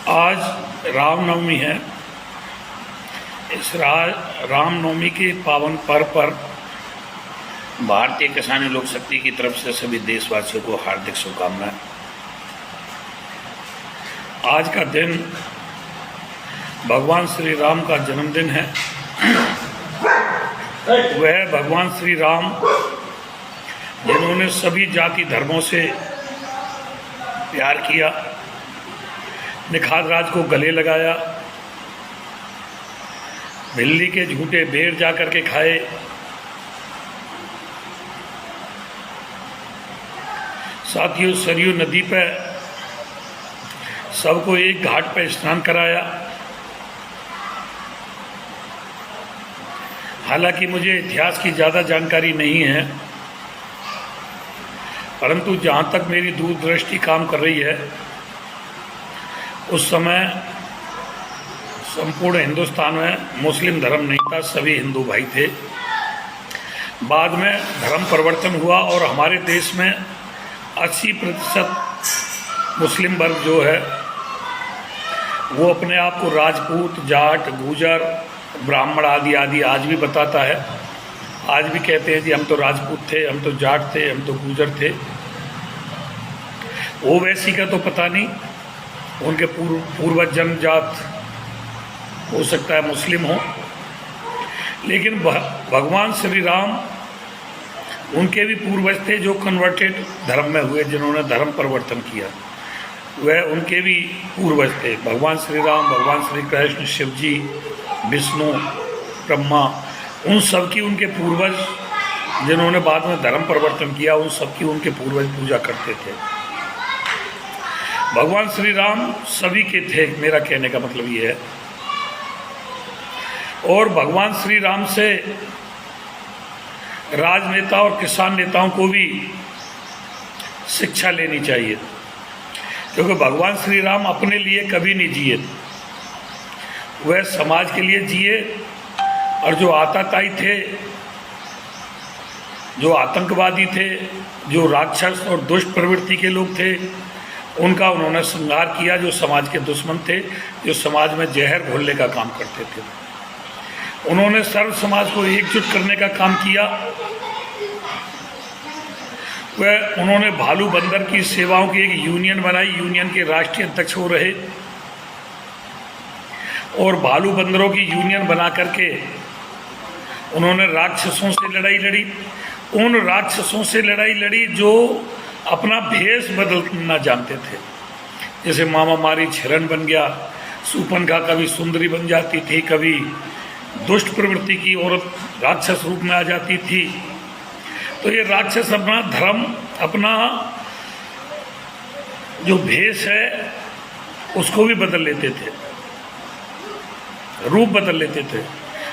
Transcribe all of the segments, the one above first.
आज रामनवमी है। इस रामनवमी के पावन पर्व पर भारतीय किसान लोक शक्ति की तरफ से सभी देशवासियों को हार्दिक शुभकामनाएं। आज का दिन भगवान श्री राम का जन्मदिन है। वह भगवान श्री राम जिन्होंने सभी जाति धर्मों से प्यार किया, निखात राज को गले लगाया, बिल्ली के झूठे बेर जा करके खाए, साथियों सरयू नदी पर सबको एक घाट पर स्नान कराया। हालांकि मुझे इतिहास की ज़्यादा जानकारी नहीं है, परंतु जहाँ तक मेरी दूरदृष्टि काम कर रही है, उस समय संपूर्ण हिंदुस्तान में मुस्लिम धर्म नहीं था, सभी हिंदू भाई थे। बाद में धर्म परिवर्तन हुआ और हमारे देश में 80% मुस्लिम वर्ग जो है वो अपने आप को राजपूत, जाट, गुर्जर, ब्राह्मण आदि आदि आज भी बताता है। आज भी कहते हैं कि हम तो राजपूत थे, हम तो जाट थे, हम तो गुर्जर थे। ओवैसी का तो पता नहीं, उनके पूर्वज जन्मजात हो सकता है मुस्लिम हो, लेकिन भगवान श्री राम उनके भी पूर्वज थे जो कन्वर्टेड धर्म में हुए, जिन्होंने धर्म परिवर्तन किया। वह उनके भी पूर्वज थे। भगवान श्री राम, भगवान श्री कृष्ण, शिव जी, विष्णु, ब्रह्मा, उन सब की उनके पूर्वज जिन्होंने बाद में धर्म परिवर्तन किया, उन सब की उनके पूर्वज पूजा करते थे। भगवान श्री राम सभी के थे, मेरा कहने का मतलब ये है। और भगवान श्री राम से राजनेता और किसान नेताओं को भी शिक्षा लेनी चाहिए, क्योंकि भगवान श्री राम अपने लिए कभी नहीं जिए, वह समाज के लिए जिए। और जो आतताई थे, जो आतंकवादी थे, जो राक्षस और दुष्ट प्रवृत्ति के लोग थे, उनका उन्होंने संहार किया। जो समाज के दुश्मन थे, जो समाज में जहर घोलने का काम करते थे, उन्होंने सर्व समाज को एकजुट करने का काम किया। वह उन्होंने भालू बंदर की सेवाओं की एक यूनियन बनाई, यूनियन के राष्ट्रीय अध्यक्ष वो रहे। और भालू बंदरों की यूनियन बना करके उन्होंने राक्षसों से लड़ाई लड़ी। उन राक्षसों से लड़ाई लड़ी जो अपना भेष बदलना जानते थे। जैसे मामा मारी हिरण बन गया, सूपनखा कभी सुंदरी बन जाती थी, कभी दुष्ट प्रवृत्ति की औरत राक्षस रूप में आ जाती थी। तो ये राक्षस अपना धर्म, अपना जो भेष है उसको भी बदल लेते थे, रूप बदल लेते थे।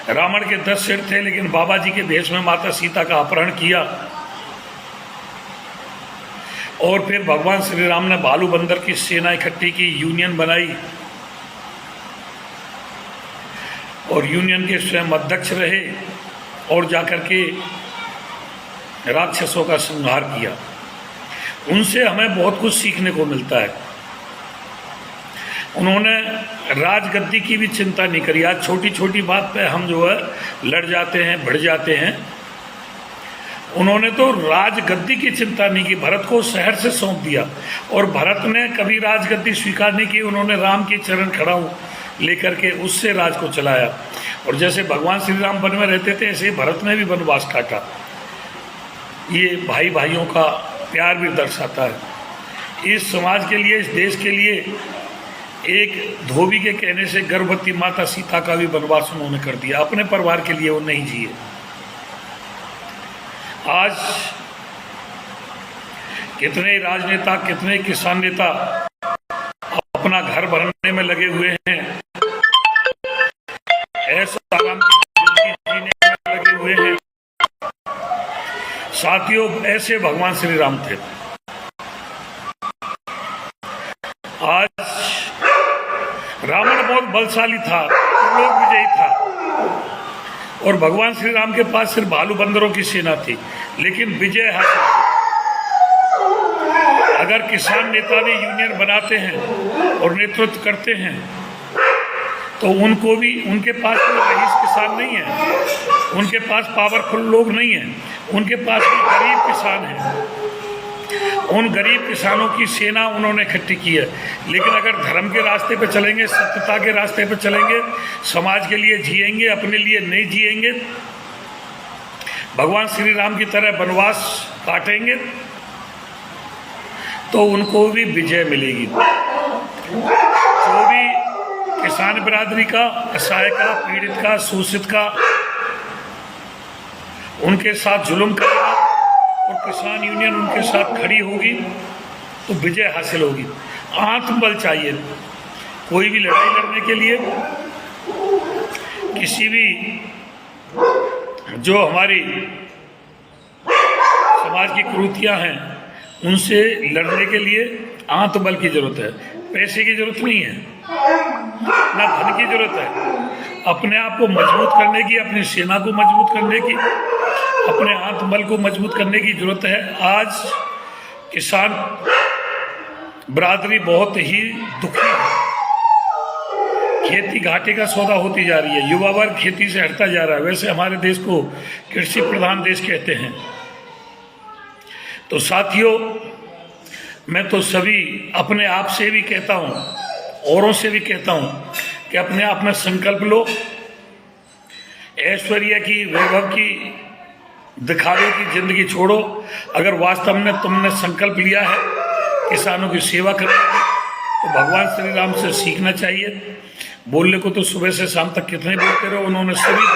रावण के 10 सिर थे, लेकिन बाबा जी के भेष में माता सीता का अपहरण किया। और फिर भगवान श्री राम ने भालू बंदर की सेना इकट्ठी की, यूनियन बनाई, और यूनियन के स्वयं अध्यक्ष रहे और जाकर के राक्षसों का संहार किया। उनसे हमें बहुत कुछ सीखने को मिलता है। उन्होंने राजगद्दी की भी चिंता नहीं करी। आज छोटी छोटी बात पे हम जो है लड़ जाते हैं, भिड़ जाते हैं। उन्होंने तो राजगद्दी की चिंता नहीं की, भरत को शहर से सौंप दिया, और भरत ने कभी राजगद्दी स्वीकार नहीं की। उन्होंने राम के चरण खड़ाऊ लेकर के उससे राज को चलाया। और जैसे भगवान श्री राम वन में रहते थे, ऐसे भरत ने भी वनवास काटा। ये भाई भाइयों का प्यार भी दर्शाता है। इस समाज के लिए, इस देश के लिए एक धोबी के कहने से गर्भवती माता सीता का भी वनवास उन्होंने कर दिया। अपने परिवार के लिए वो नहीं जिए। आज कितने राजनेता, कितने किसान नेता अपना घर बनने में लगे हुए हैं, ऐसा आराम की जिंदगी जीने में लगे हुए हैं। साथियों, ऐसे भगवान श्री राम थे। आज रावण बहुत बलशाली था, लोक विजयी था, और भगवान श्री राम के पास सिर्फ भालू बंदरों की सेना थी, लेकिन विजय हासिल की। अगर किसान नेता भी यूनियन बनाते हैं और नेतृत्व करते हैं तो उनको भी, उनके पास कोई रईस किसान नहीं है, उनके पास पावरफुल लोग नहीं हैं, उनके पास भी गरीब किसान हैं। उन गरीब किसानों की सेना उन्होंने इकट्ठी की है। लेकिन अगर धर्म के रास्ते पे चलेंगे, सत्यता के रास्ते पे चलेंगे, समाज के लिए जिएंगे, अपने लिए नहीं जिएंगे, भगवान श्री राम की तरह वनवास काटेंगे, तो उनको भी विजय मिलेगी। जो भी किसान बिरादरी का, असहाय का, पीड़ित का, शोषित का उनके साथ जुल्म करेगा और किसान यूनियन उनके साथ खड़ी होगी तो विजय हासिल होगी। आत्मबल चाहिए कोई भी लड़ाई लड़ने के लिए। किसी भी जो हमारी समाज की कुरीतियां हैं उनसे लड़ने के लिए आत्मबल की जरूरत है, पैसे की जरूरत नहीं है, ना धन की जरूरत है। अपने आप को मजबूत करने की, अपनी सेना को मजबूत करने की, अपने आत्मबल को मजबूत करने की जरूरत है। आज किसान बिरादरी बहुत ही दुखी है। खेती घाटे का सौदा होती जा रही है, युवा वर्ग खेती से हटता जा रहा है। वैसे हमारे देश को कृषि प्रधान देश कहते हैं। तो साथियों, मैं तो सभी अपने आप से भी कहता हूँ, औरों से भी कहता हूँ कि अपने आप में संकल्प लो। ऐश्वर्य की, वैभव की, दिखावे की जिंदगी छोड़ो। अगर वास्तव में तुमने संकल्प लिया है किसानों की सेवा करने की, तो भगवान श्री राम से सीखना चाहिए। बोलने को तो सुबह से शाम तक कितने बोलते रहो, उन्होंने सभी